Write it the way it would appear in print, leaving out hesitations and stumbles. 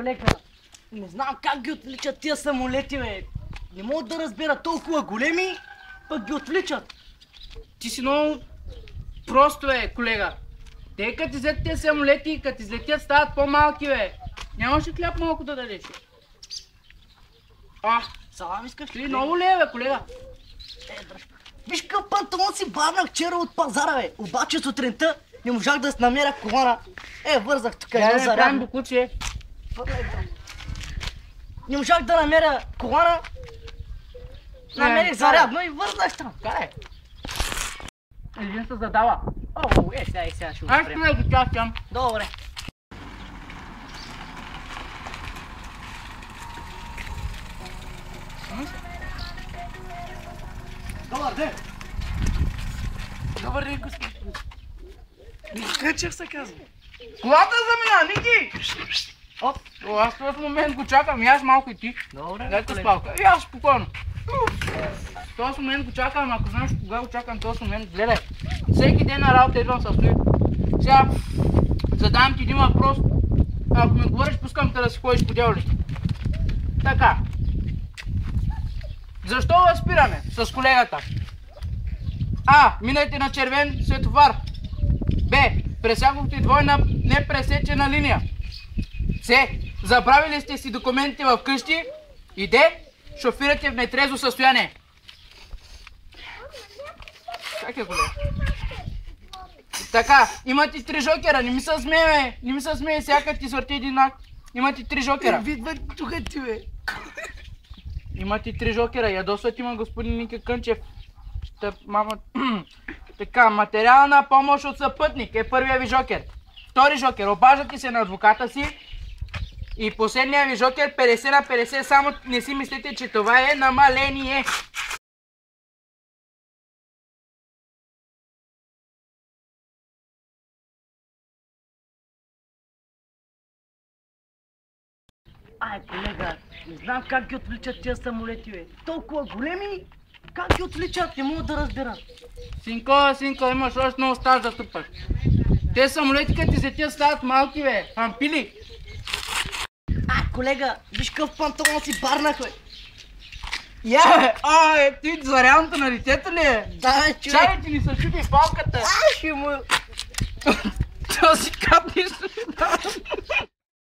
колега, не знам как ги отвличат тия самолети, бе. Не могат да разберат толкова големи, пък ги отвличат. Ти си много просто, бе, колега. Те като излетят тези самолети, като излетят стават по-малки, бе. Нямаш ли хляб малко да дадеш? Салам искаш ли? Много ли е, бе, колега? Дръж. Виж какъв панталон си барнах вчера от пазара, бе. Обаче сутринта не можах да си намеря колана. Вързах тук едно зарядно. Буклуче. Не можах да намеря колана. Намерих зарядно и вързах там. Кай. Един се задава. Сега ще го Аз спрем. не го чакам. Добре. Добър ден! Добър ден, господин. Къчев се казва. Колата замина, Ники! Аз в този момент го чакам, и аз малко и ти. Добре, Дайте спалка. И аз спокойно. В този момент го чакам, ако знаеш кога го чакам в този момент, гледай. Всеки ден на работа идвам със стои. Сега задавам ти един въпрос. Ако ми говориш, пускам те да си ходиш по дяволите. Така. Защо възпираме с колегата? А. Минайте на червен светофар. Б. Пресякохте двойна непресечена линия. С. Забравили сте си документите в къщи. И Д. Шофирате в нетрезво състояние. Как е, колега? Така, имате 3 жокера, не ми се смее, бе. Не ми се смее, всяка ти свърти един акт. Имате 3 жокера. Видва тук ти, бе. Имате 3 жокера, ядосват има господин Ники Кънчев. Мама... Така, материална помощ от съпътник е първия ви жокер. Втори жокер, обаждате се на адвоката си. И последния ви жокер 50 на 50, само не си мислите, че това е намаление. Колега, не знам как ги отвличат тия самолети, бе. Толкова големи, как ги отвличат, не мога да разбера. Синко, имаш още много стаж да трупаш. Те самолети като излетят стават малки, бе. Ампили. Колега, виж какъв панталон си барнах, бе. Ти зарядното на лицето ли е? Да, бе, човек. Чай, ти ни се чуди палката. Ще му... Този капниш.